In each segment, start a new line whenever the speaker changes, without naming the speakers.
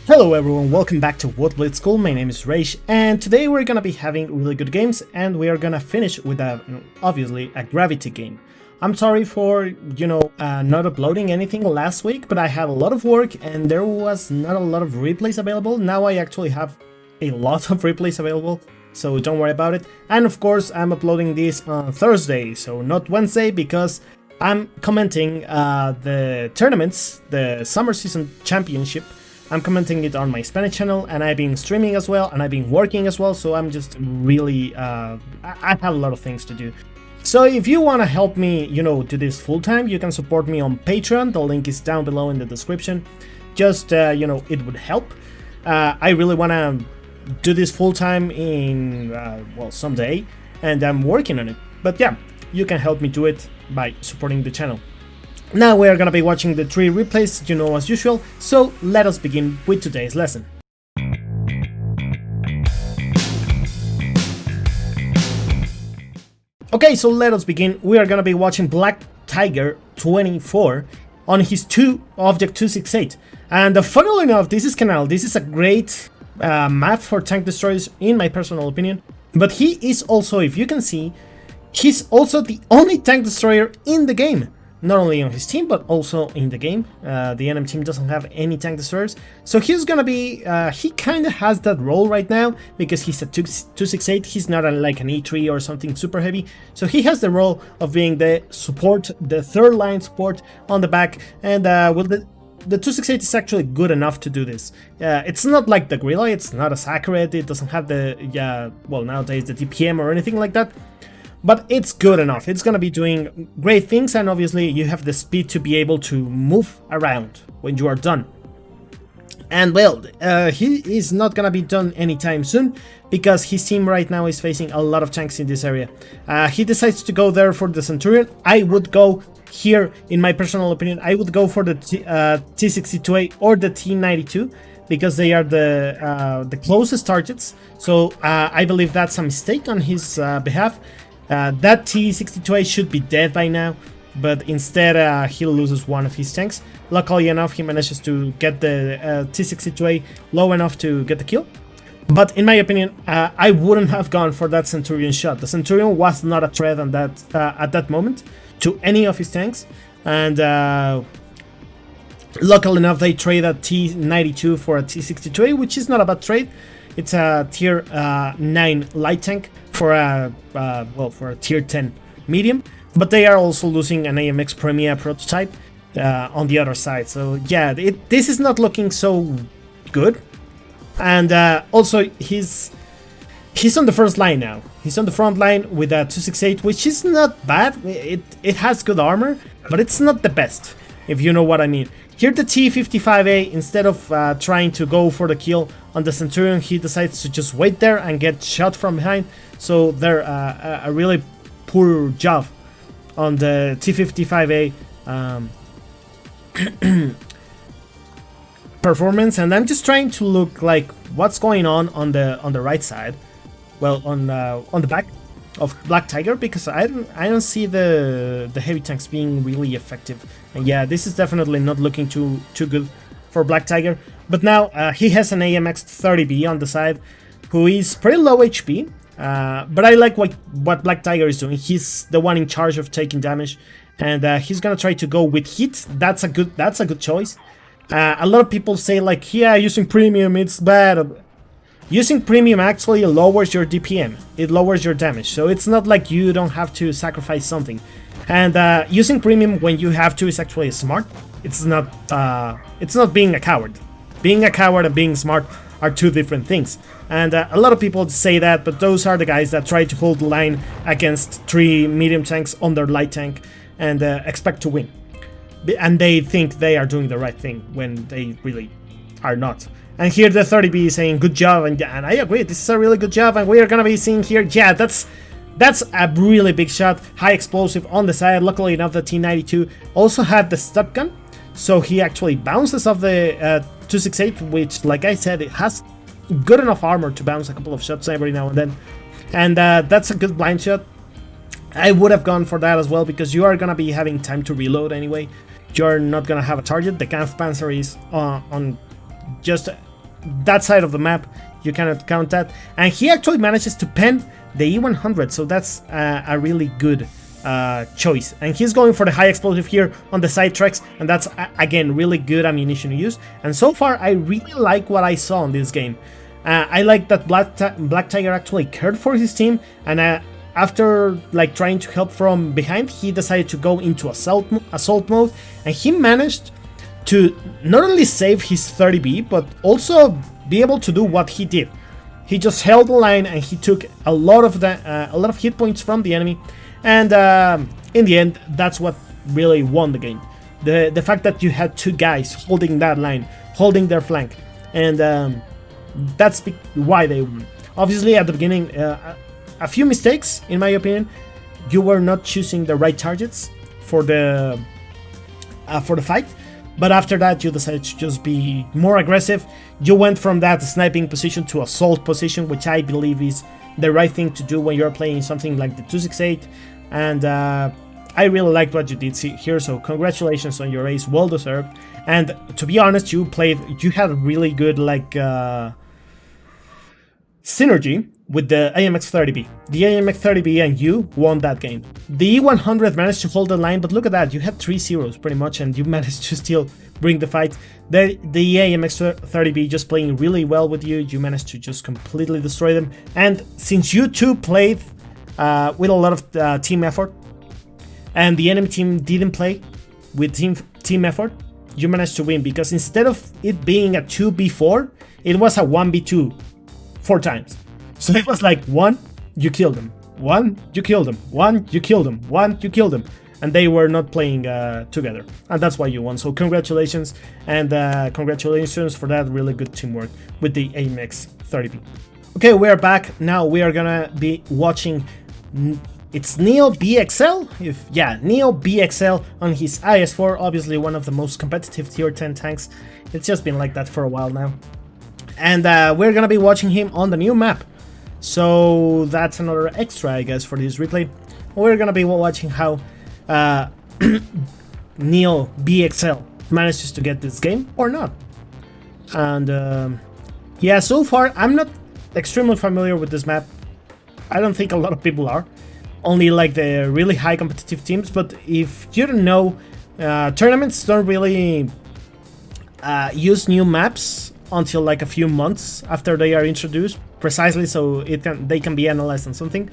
Hello everyone, welcome back to WoT Blitz School. My name is Raish, and today we're gonna be having really good games, and we are gonna finish with obviously a gravity game. I'm sorry for, not uploading anything last week, but I had a lot of work and there was not a lot of replays available. Now I actually have a lot of replays available, so don't worry about it. And of course, I'm uploading this on Thursday, so not Wednesday, because I'm commenting the tournaments, the Summer Season Championship. I'm commenting it on my Spanish channel, and I've been streaming as well, and I've been working as well, so I'm just really, I have a lot of things to do. So if you want to help me, do this full time, you can support me on Patreon. The link is down below in the description. Just, it would help. I really want to do this full time in, someday, and I'm working on it. But yeah, you can help me do it by supporting the channel. Now we are gonna be watching the 3 replays, as usual, so let us begin with today's lesson. Okay, so let us begin. We are gonna be watching Black Tiger 24 on his Object 268. And funnily enough, this is a great map for tank destroyers, in my personal opinion. But he is also, if you can see, he's also the only tank destroyer in the game. Not only on his team, but also in the game. The enemy team doesn't have any tank destroyers. So he's gonna be, he kind of has that role right now, because he's a 268, he's not like an E3 or something super heavy. So he has the role of being the support, the third line support on the back. And with the 268 is actually good enough to do this. It's not like the Gorilla, it's not as accurate, it doesn't have the, nowadays the DPM or anything like that. But it's good enough. It's gonna be doing great things, and obviously you have the speed to be able to move around when you are done. And well, he is not gonna be done anytime soon, because his team right now is facing a lot of tanks in this area. He decides to go there for the Centurion. I would go here, in my personal opinion, I would go for the T62A or the T92, because they are the closest targets. So I believe that's a mistake on his behalf. That T62A should be dead by now, but instead he loses one of his tanks. Luckily enough, he manages to get the T62A low enough to get the kill. But in my opinion, I wouldn't have gone for that Centurion shot. The Centurion was not a threat on that, at that moment to any of his tanks. And luckily enough, they trade a T92 for a T62A, which is not a bad trade. It's a tier 9 light tank for a tier 10 medium, but they are also losing an AMX Premier prototype on the other side. So yeah, this is not looking so good. And also he's on the first line now. He's on the front line with a 268, which is not bad. It has good armor, but it's not the best, if you know what I mean. Here the T55A, instead of trying to go for the kill on the Centurion, he decides to just wait there and get shot from behind. So they're a really poor job on the T55A performance. And I'm just trying to look like what's going on the right side, well, on the back of Black Tiger, because I don't see the heavy tanks being really effective. And yeah, this is definitely not looking too good for Black Tiger. But now he has an AMX 30B on the side, who is pretty low HP. But I like what Black Tiger is doing. He's the one in charge of taking damage, and he's gonna try to go with heat. That's a good choice. A lot of people say like, yeah, using premium it's bad. Using premium actually lowers your DPM, it lowers your damage, so it's not like you don't have to sacrifice something. And using premium when you have to is actually smart. It's not being a coward. Being a coward and being smart are two different things. And a lot of people say that, but those are the guys that try to hold the line against 3 medium tanks on their light tank and expect to win. And they think they are doing the right thing when they really are not. And here the 30B is saying good job, and I agree, this is a really good job, and we are gonna be seeing here, yeah, that's a really big shot, high explosive on the side. Luckily enough, the T92 also had the stop gun, so he actually bounces off the 268, which, like I said, it has good enough armor to bounce a couple of shots every now and then. And that's a good blind shot. I would have gone for that as well, because you are gonna be having time to reload anyway. You're not gonna have a target. The Kampfpanzer is on just that side of the map, you cannot count that. And he actually manages to pen the E100, so that's a really good choice. And he's going for the high explosive here on the side tracks, and that's again really good ammunition to use. And so far I really like what I saw in this game. I like that Black Tiger actually cared for his team, and after like trying to help from behind, he decided to go into assault mode, and he managed to not only save his 30B but also be able to do what he did. He just held the line and he took a lot of hit points from the enemy, and in the end, that's what really won the game. The fact that you had two guys holding that line, holding their flank, and that's why they won. Obviously, at the beginning, a few mistakes, in my opinion. You were not choosing the right targets for the fight. But after that, you decided to just be more aggressive. You went from that sniping position to assault position, which I believe is the right thing to do when you're playing something like the 268. And I really liked what you did here, so congratulations on your ace, well deserved. And to be honest, you had a really good synergy with the AMX-30B. The AMX-30B and you won that game. The E100 managed to hold the line, but look at that, you had 3 zeros pretty much, and you managed to still bring the fight. The AMX-30B just playing really well with you, you managed to just completely destroy them. And since you two played with a lot of team effort, and the enemy team didn't play with team effort, you managed to win, because instead of it being a 2v4, it was a 1v2 4 times. So it was like 1, you killed them, 1, you killed them, 1, you killed them, 1, you killed them, and they were not playing together, and that's why you won. So congratulations, and congratulations for that really good teamwork with the AMX-30B. Okay, we're back. Now we are gonna be watching, it's Neo BXL? Neo BXL on his IS-4, obviously one of the most competitive tier 10 tanks. It's just been like that for a while now. And we're gonna be watching him on the new map. So that's another extra, I guess, for this replay. We're gonna be watching how Neo BXL manages to get this game or not. And yeah, so far I'm not extremely familiar with this map. I don't think a lot of people are. Only like the really high competitive teams. But if you don't know, tournaments don't really use new maps until like a few months after they are introduced, precisely so they can be analyzed on something.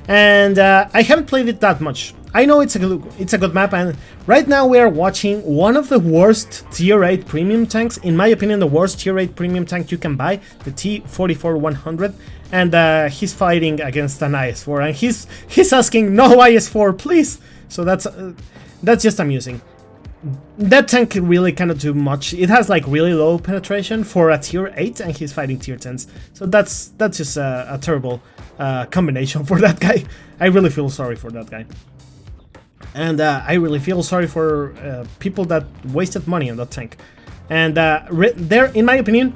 And I haven't played it that much. I know it's a good map, and right now we are watching one of the worst tier 8 premium tanks. In my opinion, the worst tier 8 premium tank you can buy, the T-44-100, and he's fighting against an IS-4, and he's asking no IS-4, please. So that's just amusing. That tank really cannot do much. It has like really low penetration for a tier 8, and he's fighting tier 10s. So that's just a terrible combination for that guy. I really feel sorry for that guy. And I really feel sorry for people that wasted money on that tank. And there, in my opinion,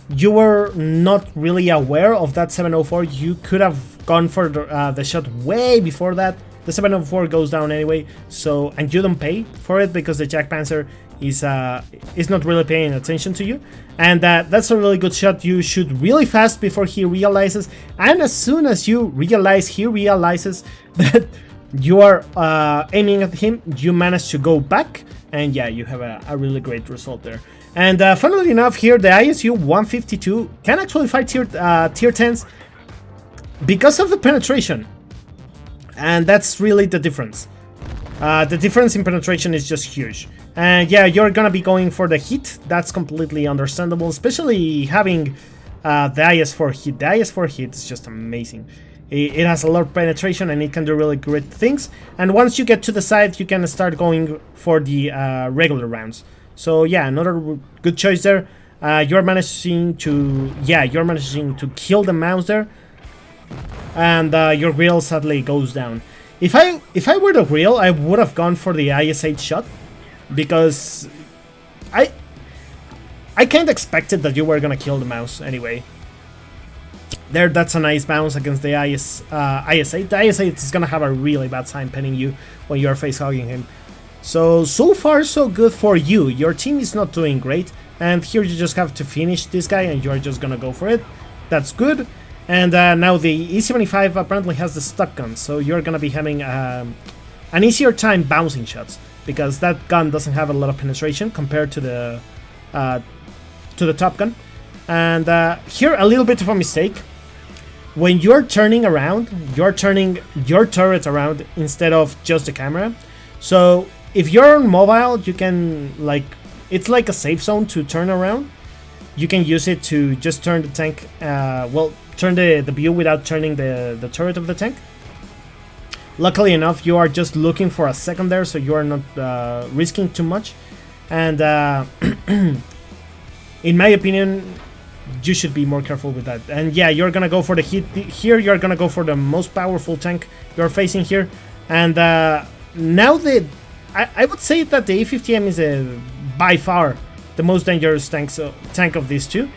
you were not really aware of that 704. You could have gone for the shot way before that. The 704 goes down anyway, so, and you don't pay for it because the Jack Panzer is not really paying attention to you. And that's a really good shot. You shoot really fast before he realizes, and as soon as you realize he realizes that you are aiming at him, you manage to go back, and yeah, you have a really great result there. And funnily enough, here the ISU 152 can actually fight tier 10s because of the penetration. And that's really the difference. The difference in penetration is just huge. And yeah, you're gonna be going for the hit. That's completely understandable, especially having the IS-4 hit. The IS-4 hit is just amazing. It has a lot of penetration and it can do really great things. And once you get to the side, you can start going for the regular rounds. So yeah, another good choice there. You're managing to kill the mouse there. And your grill sadly goes down. If I were the grill, I would have gone for the IS-8 shot, because I kinda expected that you were gonna kill the mouse anyway. There, that's a nice bounce against the IS-8. The IS-8 is gonna have a really bad time penning you when you are face hugging him. So far so good for you. Your team is not doing great. and here you just have to finish this guy, and you're just gonna go for it. That's good. And now the E75 apparently has the stuck gun, so you're gonna be having an easier time bouncing shots, because that gun doesn't have a lot of penetration compared to the top gun. And here a little bit of a mistake. When you're turning around, you're turning your turret around instead of just the camera. So if you're on mobile, you can, like, it's like a safe zone to turn around. You can use it to just turn the tank, well, turn the view without turning the turret of the tank. Luckily enough, you are just looking for a second there, so you are not risking too much. And in my opinion, you should be more careful with that. And yeah, you're gonna go for the hit here. You're gonna go for the most powerful tank you're facing here. And now I would say that the E50M is by far the most dangerous tank of these two.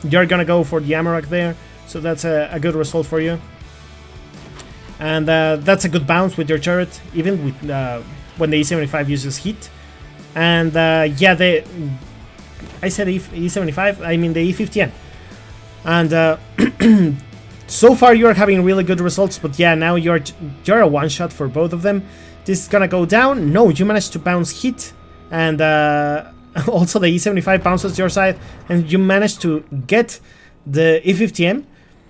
You're gonna go for the Amarak there, so that's a good result for you. And that's a good bounce with your turret, even with when the E75 uses heat. And yeah, I said E75, I mean the E50M. And so far you're having really good results, but yeah, now you're a one-shot for both of them. This is gonna go down. No, you managed to bounce hit, and also the E75 bounces your side, and you managed to get the E50M.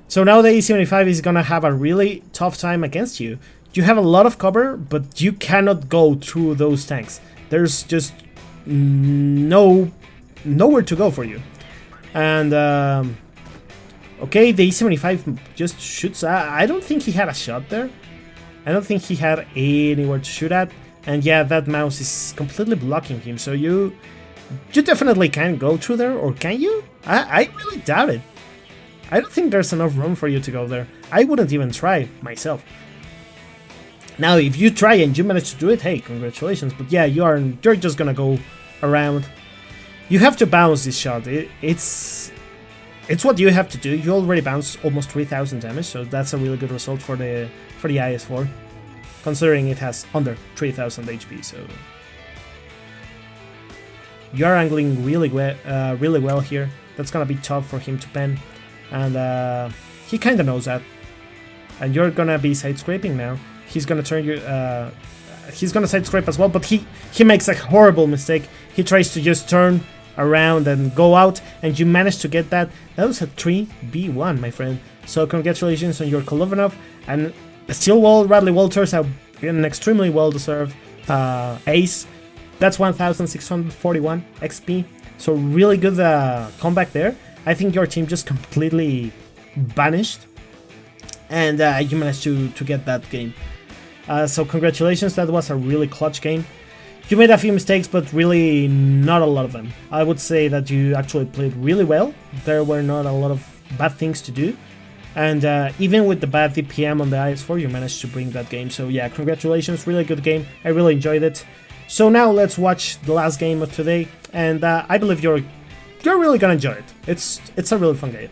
So now the E75 is gonna have a really tough time against you. You have a lot of cover, but you cannot go through those tanks. There's just nowhere to go for you. And okay, the E75 just shoots. I don't think he had a shot there. I don't think he had anywhere to shoot at. And yeah, that mouse is completely blocking him. So you definitely can't go through there, or can you? I really doubt it. I don't think there's enough room for you to go there. I wouldn't even try myself. Now, if you try and you manage to do it, hey, congratulations. But yeah, you're just gonna go around. You have to bounce this shot. It's what you have to do. You already bounced almost 3,000 damage, so that's a really good result for the IS-4, considering it has under 3,000 HP. So you're angling really well here. That's gonna be tough for him to pen, and he kind of knows that. And you're gonna be side scraping now. He's gonna turn you. He's gonna side scrape as well, but he makes a horrible mistake. He tries to just turn around and go out, and you managed to get that. That was a 3v1, my friend. So congratulations on your Kolovanov, and Steel Wall Radley Walters have an extremely well-deserved ace. That's 1,641 XP. So really good comeback there. I think your team just completely vanished, and you managed to get that game. So congratulations, that was a really clutch game. You made a few mistakes, but really not a lot of them. I would say that you actually played really well. There were not a lot of bad things to do. And even with the bad DPM on the IS-4, you managed to bring that game. So yeah, congratulations, really good game. I really enjoyed it. So now let's watch the last game of today. And I believe you're really gonna enjoy it. It's a really fun game.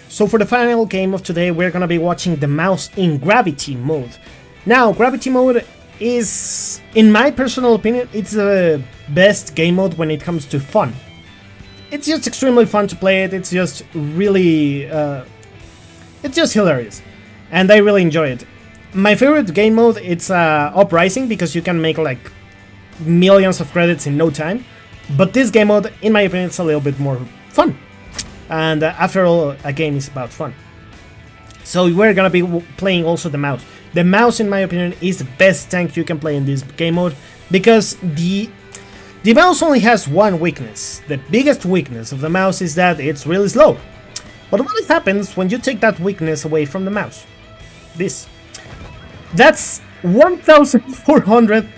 So for the final game of today, we're gonna be watching the mouse in gravity mode. Now, gravity mode is, in my personal opinion, it's the best game mode when it comes to fun. It's just extremely fun to play it. It's just really, it's just hilarious, and I really enjoy it. My favorite game mode, it's Uprising, because you can make like millions of credits in no time. But this game mode, in my opinion, it's a little bit more fun. And after all, a game is about fun. So we're gonna be playing also the mouse. The mouse, in my opinion, is the best tank you can play in this game mode, because the mouse only has one weakness. The biggest weakness of the mouse is that it's really slow. But what happens when you take that weakness away from the mouse? That's 1,400,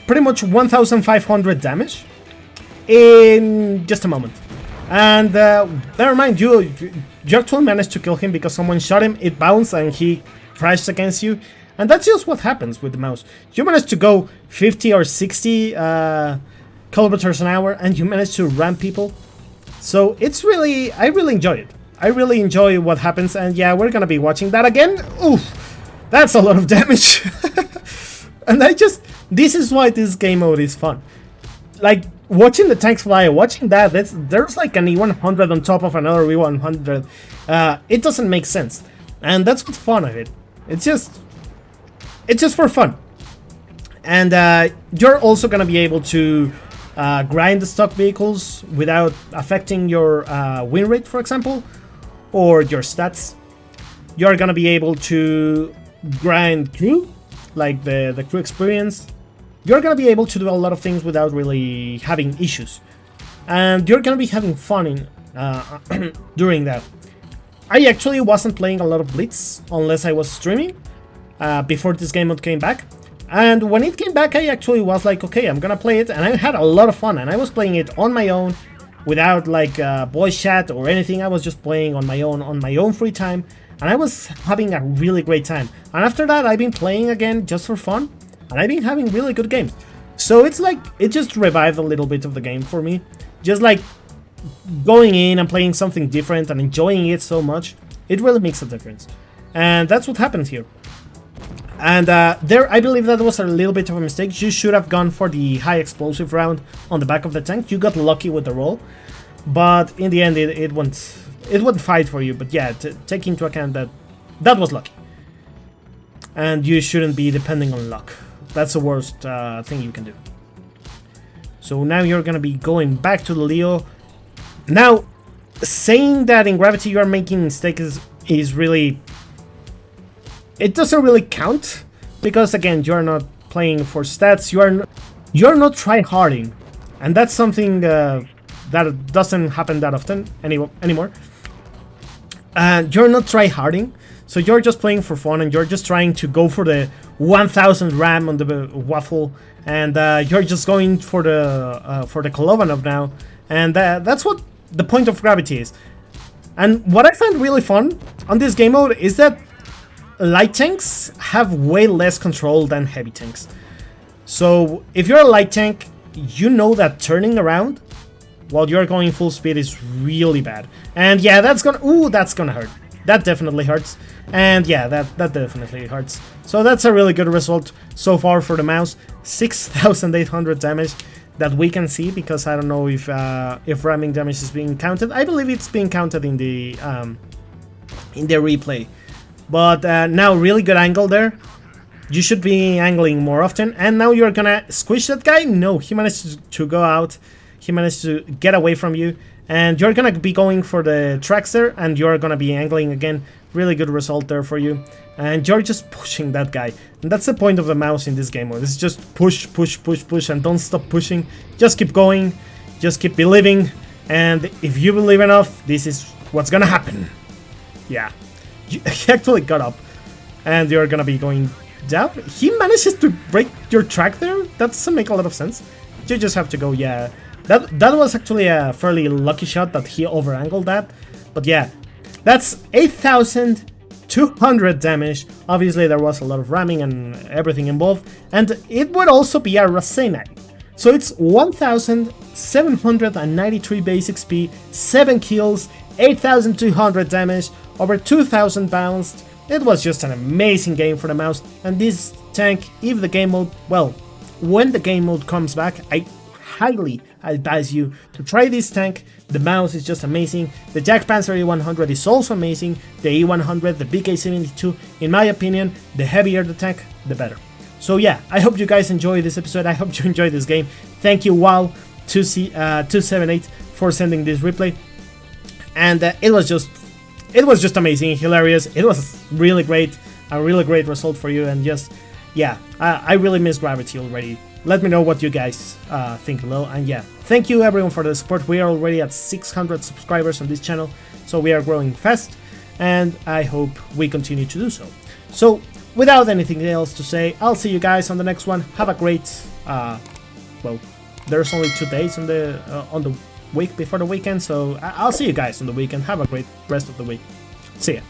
pretty much 1,500 damage in just a moment. And never mind, you actually managed to kill him because someone shot him, it bounced, and he crashed against you. And that's just what happens with the mouse. You managed to go 50 or 60 kilometers an hour, and you managed to ram people. So it's really, I really enjoy it. I really enjoy what happens, and yeah, we're gonna be watching that again. Oof, that's a lot of damage. And this is why this game mode is fun. Like, watching the tanks fly, watching that, there's like an E100 on top of another E100. It doesn't make sense, and that's what's fun of it. It's just for fun. And you're also gonna be able to grind the stock vehicles without affecting your win rate, for example, or your stats. You're gonna be able to grind crew, like the crew experience. You're gonna be able to do a lot of things without really having issues, and you're gonna be having fun in during that. I actually wasn't playing a lot of Blitz unless I was streaming before this game mode came back. And when it came back, I actually was like, okay, I'm gonna play it, and I had a lot of fun. And I was playing it on my own, without like voice chat or anything. I was just playing on my own free time, and I was having a really great time. And after that, I've been playing again just for fun, and I've been having really good games. So it's like, it just revived a little bit of the game for me. Just like going in and playing something different and enjoying it so much, it really makes a difference. And that's what happened here. And there, I believe that was a little bit of a mistake. You should have gone for the high explosive round on the back of the tank. You got lucky with the roll, but in the end, it won't fight for you. But yeah, take into account that was lucky, and you shouldn't be depending on luck. That's the worst thing you can do. So now you're gonna be going back to the Leo. Now, saying that in gravity you are making mistakes is really... It doesn't really count, because again, you're not playing for stats, you're not try-harding, and that's something that doesn't happen that often anymore. You're not try-harding, so you're just playing for fun, and you're just trying to go for the 1000 RAM on the waffle, and you're just going for the Kolovanov now, and that's what the point of gravity is. And what I find really fun on this game mode is that light tanks have way less control than heavy tanks. So if you're a light tank, you know that turning around while you're going full speed is really bad. And yeah, that's gonna hurt. That definitely hurts. And yeah, that definitely hurts. So that's a really good result so far for the mouse. 6,800 damage that we can see, because I don't know if ramming damage is being counted. I believe it's being counted in the replay. But now, really good angle there. You should be angling more often. And now you're gonna squish that guy? No, he managed to go out. He managed to get away from you. And you're gonna be going for the tracks there, and you're gonna be angling again. Really good result there for you. And you're just pushing that guy. And that's the point of the mouse in this game mode. It's just push, push, push, push, and don't stop pushing. Just keep going. Just keep believing. And if you believe enough, this is what's gonna happen. Yeah. He actually got up, and you're gonna be going down. He manages to break your track there. That doesn't make a lot of sense. You just have to go, yeah. That was actually a fairly lucky shot that he over-angled that. But yeah, that's 8,200 damage. Obviously, there was a lot of ramming and everything involved, and it would also be a Rasenai. So it's 1,793 base XP, 7 kills, 8,200 damage, over 2,000 bounced. It was just an amazing game for the mouse, and this tank, if the game mode, well, when the game mode comes back, I highly advise you to try this tank. The mouse is just amazing. The Jack Panzer E100 is also amazing. The E100, the BK72, in my opinion, the heavier the tank, the better. So yeah, I hope you guys enjoyed this episode. I hope you enjoyed this game. Thank you, WoW278, for sending this replay. And it was just amazing, hilarious. It was really great, a really great result for you. And just, yeah, I really miss gravity already. Let me know what you guys think below. And yeah, thank you everyone for the support. We are already at 600 subscribers on this channel, so we are growing fast, and I hope we continue to do so. So without anything else to say, I'll see you guys on the next one. Have a great, well, there's only 2 days on the week before the weekend, so I'll see you guys on the weekend. Have a great rest of the week. See ya.